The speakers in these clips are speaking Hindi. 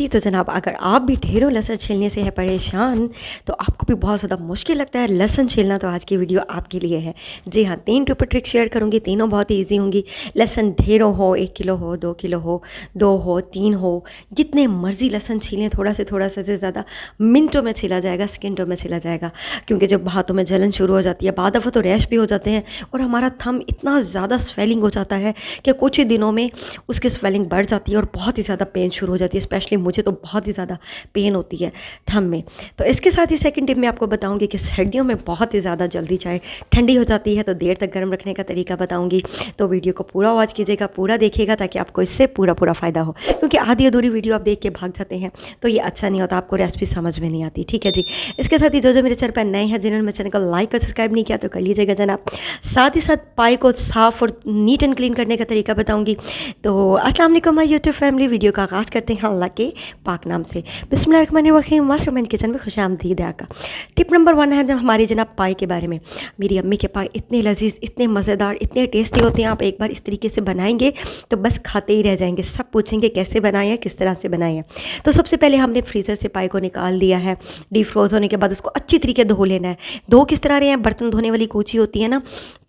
जी, तो जनाब अगर आप भी ढेरों लहसुन छीलने से है परेशान, तो आपको भी बहुत ज़्यादा मुश्किल लगता है लहसुन छीलना, तो आज की वीडियो आपके लिए है। जी हाँ, 3 टिप और ट्रिक शेयर करूँगी, तीनों बहुत ही ईज़ी होंगी। लहसुन ढेरों हो, 1 किलो हो, 2 किलो हो, 2 हो, 3 हो, जितने मर्ज़ी लहसुन छीलें, थोड़ा सा से ज़्यादा मिनटों में छीला जाएगा, सेकंडों में छीला जाएगा। क्योंकि जब हाथों में जलन शुरू हो जाती है, बाद दफ़ा तो रैश भी हो जाते हैं और हमारा थंब इतना ज़्यादा स्वेलिंग हो जाता है कि कुछ ही दिनों में उसकी स्वेलिंग बढ़ जाती है और बहुत ही ज़्यादा पेन शुरू हो जाती है। स्पेशली मुझे तो बहुत ही ज़्यादा पेन होती है थंब में। तो इसके साथ ही सेकंड टिप मैं आपको बताऊंगी कि सर्दियों में बहुत ही ज़्यादा जल्दी चाय ठंडी हो जाती है, तो देर तक गर्म रखने का तरीका बताऊंगी। तो वीडियो को पूरा वॉच कीजिएगा, पूरा देखिएगा, ताकि आपको इससे पूरा फ़ायदा हो। क्योंकि आधी अधूरी वीडियो आप देख के भाग जाते हैं तो ये अच्छा नहीं होता, आपको रेसिपी समझ में नहीं आती। ठीक है जी। इसके साथ ही जो मेरे चैनल पर नए हैं, जिन्होंने मेरे चैनल को लाइक और सब्सक्राइब नहीं किया तो कर लीजिएगा जनाब। साथ ही साथ पाई को साफ़ और नीट एंड क्लीन करने का तरीका बताऊँगी। तो अस्सलाम वालेकुम माय यूट्यूब फैमिली। वीडियो का आगाज़ करते हैं अल्लाह के पाक नाम से। बिस्मिल्लाहिर्रहमानिर्रहीम। मास्टरमाइंड किचन में खुशामदीद है आपका। टिप नंबर 1 है जब हमारी जनाब पाई के बारे में। मेरी अम्मी के पाई इतने लजीज, इतने मज़ेदार, इतने टेस्टी होते हैं। आप एक बार इस तरीके से बनाएंगे तो बस खाते ही रह जाएंगे। सब पूछेंगे कैसे बनाए हैं, किस तरह से बनाए हैं। तो सबसे पहले हमने फ्रीज़र से पाई को निकाल दिया है। डीफ्रोज होने के बाद उसको अच्छी तरीके धो लेना है। धो किस तरह रहे हैं, बर्तन धोने वाली कूची होती है ना,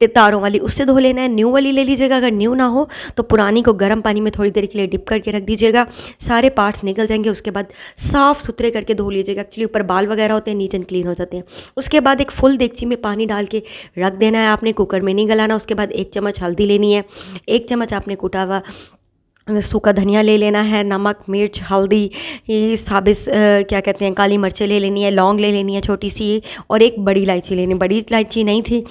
तारों वाली, उससे धो लेना है। न्यू वाली ले लीजिएगा, अगर न्यू ना हो तो पुरानी को गर्म पानी में थोड़ी देर के लिए डिप करके रख दीजिएगा, सारे पार्ट्स निकल जाएंगे। उसके बाद साफ़ सुथरे करके धो लीजिएगा। एक्चुअली ऊपर बाल वगैरह होते हैं, नीट एंड क्लीन हो जाते हैं। उसके बाद एक फुल देगची में पानी डाल के रख देना है आपने, कुकर में नहीं गलाना। उसके बाद 1 चम्मच हल्दी लेनी है, 1 चम्मच आपने कुटा हुआ सूखा धनिया ले लेना है, नमक, मिर्च, हल्दी, ये साबित क्या कहते हैं, काली मिर्चें ले लेनी है, लौंग ले लेनी है छोटी सी, और एक बड़ी इलायची लेनी। बड़ी इलायची नहीं थी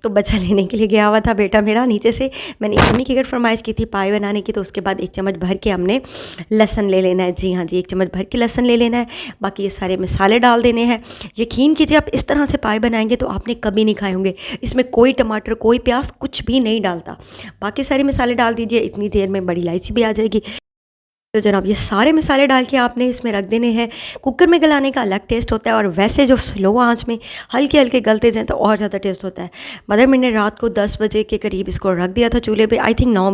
तो बच्चा लेने के लिए गया हुआ था बेटा मेरा नीचे से। मैंने मम्मी की अगर फरमाइश की थी पाई बनाने की, तो उसके बाद 1 चम्मच भर के हमने लहसन ले लेना है। जी हाँ जी, 1 चम्मच भर के लहसन ले लेना है। बाकी ये सारे मसाले डाल देने हैं। यकीन कीजिए, आप इस तरह से पाई बनाएंगे तो आपने कभी नहीं खाए होंगे। इसमें कोई टमाटर, कोई प्याज, कुछ भी नहीं डालता। बाकी सारे मसाले डाल दीजिए। इतनी देर में बड़ी इलायची भी आ जाएगी। तो जनाब ये सारे मसाले डाल के आपने इसमें रख देने हैं। कुकर में गलाने का अलग टेस्ट होता है, और वैसे जो स्लो आंच में हल्के हल्के गलते जाएँ तो और ज़्यादा टेस्ट होता है। मदर मैंने रात को 10 बजे के करीब इसको रख दिया था चूल्हे पे। आई थिंक 9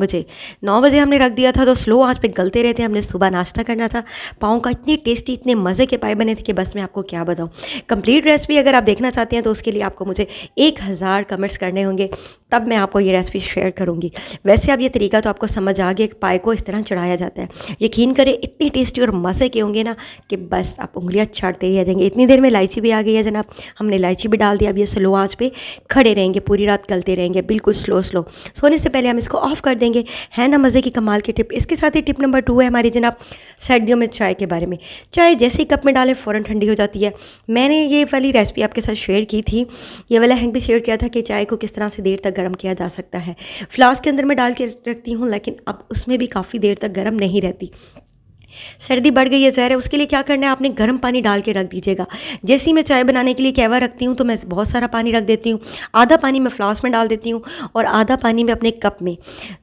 बजे हमने रख दिया था, तो स्लो आंच पे गलते रहते। हमने सुबह नाश्ता करना था। पाँव का इतनी टेस्टी, इतने मज़े के पाए बने थे कि बस मैं आपको क्या बताऊँ। कंप्लीट रेसिपी अगर आप देखना चाहते हैं तो उसके लिए आपको मुझे 1000 कमेंट्स करने होंगे, तब मैं आपको ये रेसिपी शेयर करूँगी। वैसे अब ये तरीका तो आपको समझ आ गया कि पाए को इस तरह चढ़ाया जाता है। यकीन करें इतनी टेस्टी और मज़े के होंगे ना कि बस आप उंगलियां चाटते ही रह जाएंगे। इतनी देर में इलायची भी आ गई है जनाब, हमने इलायची भी डाल दिया। अब ये स्लो आंच पे खड़े रहेंगे, पूरी रात गलते रहेंगे, बिल्कुल स्लो। सोने से पहले हम इसको ऑफ कर देंगे। है ना मज़े की कमाल की टिप। इसके साथ ही टिप नंबर 2 है हमारी जनाब सर्दियों में चाय के बारे में। चाय जैसे ही कप में डालें फ़ौरन ठंडी हो जाती है। मैंने ये वाली रेसिपी आपके साथ शेयर की थी, ये वाला हैंग भी शेयर किया था कि चाय को किस तरह से देर तक गर्म किया जा सकता है। फ्लास्क के अंदर मैं डाल के रखती हूँ, लेकिन अब उसमें भी काफ़ी देर तक गर्म नहीं रहती। सर्दी बढ़ गई है ज़ाहिर है, उसके लिए क्या करना है, आपने गर्म पानी डाल के रख दीजिएगा। जैसे ही मैं चाय बनाने के लिए कहवा रखती हूँ तो मैं बहुत सारा पानी रख देती हूँ। आधा पानी मैं फ्लास्क में डाल देती हूँ और आधा पानी मैं अपने कप में,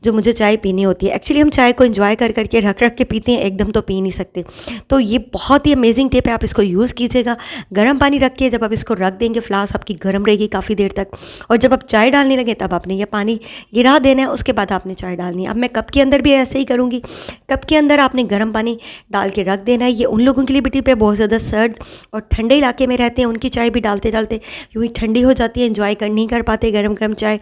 जो मुझे चाय पीनी होती है। एक्चुअली हम चाय को एंजॉय कर करके रख के पीते हैं, एकदम तो पी नहीं सकते। तो ये बहुत ही अमेजिंग टिप है, आप इसको यूज़ कीजिएगा। गर्म पानी रख के जब आप इसको रख देंगे, फ्लास्क आपकी गर्म रहेगी काफ़ी देर तक, और जब आप चाय डालने लगे तब आपने यह पानी गिरा देना है। उसके बाद आपने चाय डालनी है। अब मैं कप के अंदर भी ऐसे ही करूँगी। कप के अंदर आपने गर्म पानी डाल के रख देना है। ये उन लोगों के लिए भी टिप है बहुत ज़्यादा सर्द और ठंडे इलाके में रहते हैं, उनकी चाय भी डालते डालते यूँ ही ठंडी हो जाती है, एंजॉय नहीं कर पाते, गर्म गर्म चाय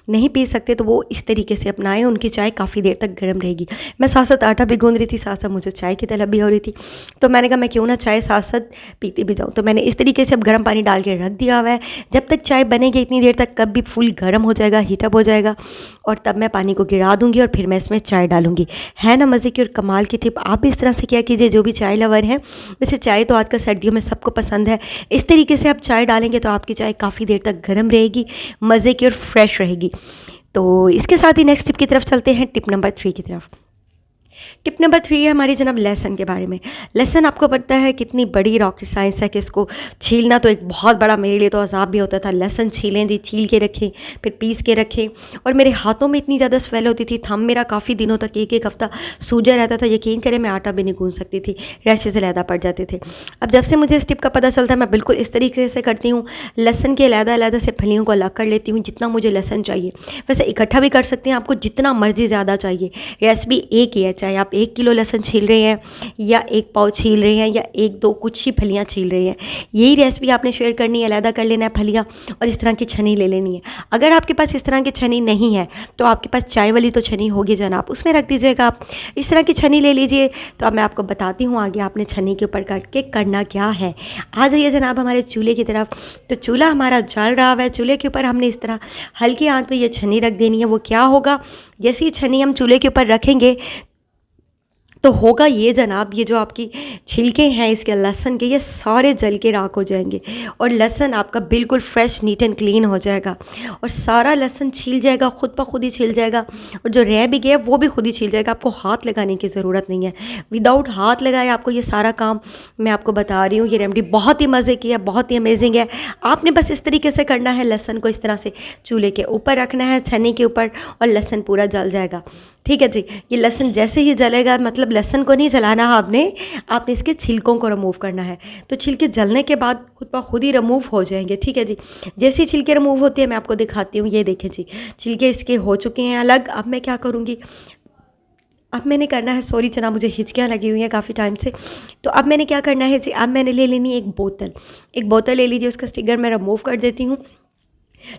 नहीं पी सकते, तो वो इस तरीके से अपनाएं, उनकी चाय काफ़ी देर तक गर्म रहेगी। मैं साथ साथ आटा भी गूंद रही थी, साथ साथ मुझे चाय की तलब भी हो रही थी, तो मैंने कहा मैं क्यों ना चाय साथ साथ पीती भी जाऊँ। तो मैंने इस तरीके से अब गर्म पानी डाल के रख दिया हुआ है। जब तक चाय बनेगी इतनी देर तक कप भी फुल गर्म हो जाएगा, हीटअप हो जाएगा, और तब मैं पानी को गिरा दूँगी और फिर मैं इसमें चाय डालूँगी। है ना मज़े की और कमाल की टिप। आप भी इस तरह से क्या कीजिए, जो भी चाय लवर हैं। वैसे चाय तो आजकल सर्दियों में सबको पसंद है। इस तरीके से आप चाय डालेंगे तो आपकी चाय काफ़ी देर तक गर्म रहेगी, मज़े की और फ्रेश रहेगी। तो इसके साथ ही नेक्स्ट टिप की तरफ चलते हैं, टिप नंबर 3 की तरफ। टिप नंबर 3 है हमारी जनाब लहसुन के बारे में। लहसुन आपको पता है कितनी बड़ी रॉकेट साइंस है कि इसको छीलना तो एक बहुत बड़ा, मेरे लिए तो अजाब भी होता था। लहसुन छीलें जी, छील के रखें, फिर पीस के रखें, और मेरे हाथों में इतनी ज़्यादा स्वेल होती थी, थंब मेरा काफ़ी दिनों तक, एक हफ्ता सूजा रहता था। यकीन करें मैं आटा भी नहीं गूंद सकती थी, रैशेज अलहदा पड़ जाते थे। अब जब से मुझे इस टिप का पता चलता है, मैं बिल्कुल इस तरीके से करती हूँ। लहसुन के अलहदा से फलियों को अलग कर लेती हूँ, जितना मुझे लहसुन चाहिए। वैसे इकट्ठा भी कर सकते हैं, आपको जितना मर्जी ज़्यादा चाहिए। रेसिपी एक ही है, चाहे चाहे आप 1 किलो लहसुन छील रहे हैं या 1 पाव छील रहे हैं या 1-2 कुछ ही फलियाँ छील रहे हैं, यही रेसिपी आपने शेयर करनी है। अलहदा कर लेना है फलियाँ और इस तरह की छनी ले लेनी है। अगर आपके पास इस तरह की छनी नहीं है तो आपके पास चाय वाली तो छनी होगी जनाब, उसमें रख दीजिएगा आप। इस तरह की छनी ले लीजिए। तो अब मैं आपको बताती हूँ आगे आपने छनी के ऊपर करके करना क्या है। आ जाइए जनाब हमारे चूल्हे की तरफ। तो चूल्हा हमारा जल रहा है, चूल्हे के ऊपर हमने इस तरह हल्की आंच पे ये छनी रख देनी है। वो क्या होगा, जैसे ही छनी हम चूल्हे के ऊपर रखेंगे तो होगा ये जनाब, ये जो आपकी छिलके हैं इसके लहसुन के, ये सारे जल के राख हो जाएंगे और लहसुन आपका बिल्कुल फ्रेश नीट एंड क्लीन हो जाएगा और सारा लहसुन छील जाएगा, खुद ब खुद ही छील जाएगा और जो रह भी गया वो भी खुद ही छील जाएगा। आपको हाथ लगाने की ज़रूरत नहीं है। विदाउट हाथ लगाए आपको ये सारा काम मैं आपको बता रही हूँ। ये रेमेडी बहुत ही मज़े की है, बहुत ही अमेजिंग है। आपने बस इस तरीके से करना है, लहसुन को इस तरह से चूल्हे के ऊपर रखना है, छन्नी के ऊपर, और लहसुन पूरा जल जाएगा। ठीक है जी। ये लहसुन जैसे ही जलेगा, मतलब लहसुन को नहीं जलाना आपने इसके छिलकों को रिमूव करना है। तो छिलके जलने के बाद खुद ब खुद ही रिमूव हो जाएंगे। ठीक है जी। जैसे ही छिलके रिमूव होते हैं मैं आपको दिखाती हूँ। ये देखें जी, छिलके इसके हो चुके हैं अलग। अब मैं क्या करूँगी, अब मैंने करना है, सॉरी जना मुझे हिचकियाँ लगी हुई हैं काफ़ी टाइम से। तो अब मैंने क्या करना है जी, अब मैंने ले लेनी है एक बोतल ले लीजिए। उसका स्टिकर मैं रिमूव कर देती हूँ।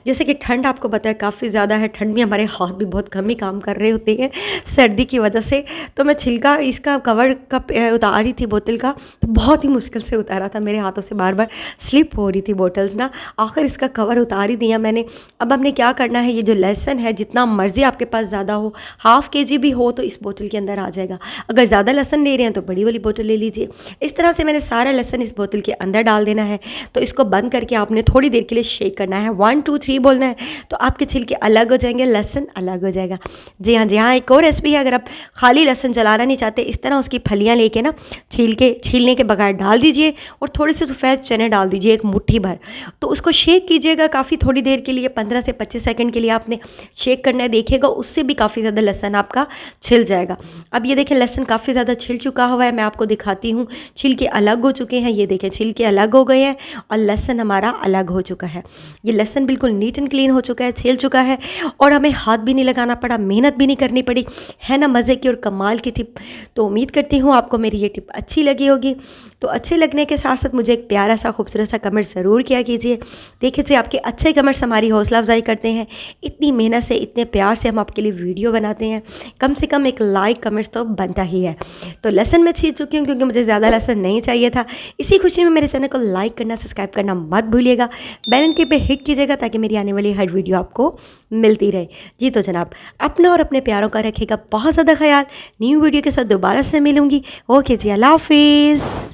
जैसे कि ठंड आपको पता है काफ़ी ज़्यादा है, ठंड में हमारे हाथ भी बहुत कम ही काम कर रहे होते हैं सर्दी की वजह से। तो मैं छिलका इसका कवर कप उतारी थी बोतल का, तो बहुत ही मुश्किल से उतारा था, मेरे हाथों से बार बार स्लिप हो रही थी बोतल्स ना। आखिर इसका कवर उतार ही दिया मैंने। अब हमने क्या करना है, ये जो लहसुन है जितना मर्ज़ी आपके पास ज़्यादा हो, ½ kg भी हो तो इस बोतल के अंदर आ जाएगा। अगर ज़्यादा लहसुन ले रहे हैं तो बड़ी वाली बोतल ले लीजिए। इस तरह से मैंने सारा लहसुन इस बोतल के अंदर डाल देना है। तो इसको बंद करके आपने थोड़ी देर के लिए शेक करना है। 1 2 3 बोलना है, तो आपके छिलके अलग हो जाएंगे, लहसुन अलग हो जाएगा। जी हाँ, जी हाँ। एक और रेसिपी है, अगर आप खाली लहसुन जलाना नहीं चाहते, इस तरह उसकी फलियाँ लेके ना छीलने के बगैर डाल दीजिए और थोड़े से सफ़ेद चने डाल दीजिए, एक मुट्ठी भर। तो उसको शेक कीजिएगा काफ़ी थोड़ी देर के लिए, 15 से 25 सेकंड के लिए आपने शेक करना है। देखिएगा उससे भी काफ़ी ज़्यादा लहसुन आपका छिल जाएगा। अब ये देखें लहसुन काफ़ी ज़्यादा छिल चुका हुआ है। मैं आपको दिखाती हूँ, छिलके अलग हो चुके हैं। ये देखें छिलके अलग हो गए हैं और लहसुन हमारा अलग हो चुका है। ये लहसुन बिल्कुल नीट एंड क्लीन हो चुका है, छिल चुका है और हमें हाथ भी नहीं लगाना पड़ा, मेहनत भी नहीं करनी पड़ी, है ना मज़े की और कमाल की टिप। तो उम्मीद करती हूँ आपको मेरी ये टिप अच्छी लगी होगी। तो अच्छे लगने के साथ साथ मुझे एक प्यारा सा खूबसूरत सा कमेंट ज़रूर किया कीजिए। देखिए आपके अच्छे कमेंट्स हमारी हौसला अफजाई करते हैं। इतनी मेहनत से, इतने प्यार से हम आपके लिए वीडियो बनाते हैं, कम से कम एक लाइक कमेंट्स तो बनता ही है। तो लहसुन मैं छील चुकी हूँ क्योंकि मुझे ज़्यादा लहसुन नहीं चाहिए था। इसी खुशी में मेरे चैनल को लाइक करना, सब्सक्राइब करना मत भूलिएगा। बेल आइकन पे हिट कीजिएगा ताकि मेरी आने वाली हर वीडियो आपको मिलती रहे। जी तो जनाब, अपना और अपने प्यारों का रखेगा बहुत ज़्यादा ख्याल। न्यू वीडियो के साथ दोबारा से मिलूंगी। ओके जी, अल्लाह हाफिज़।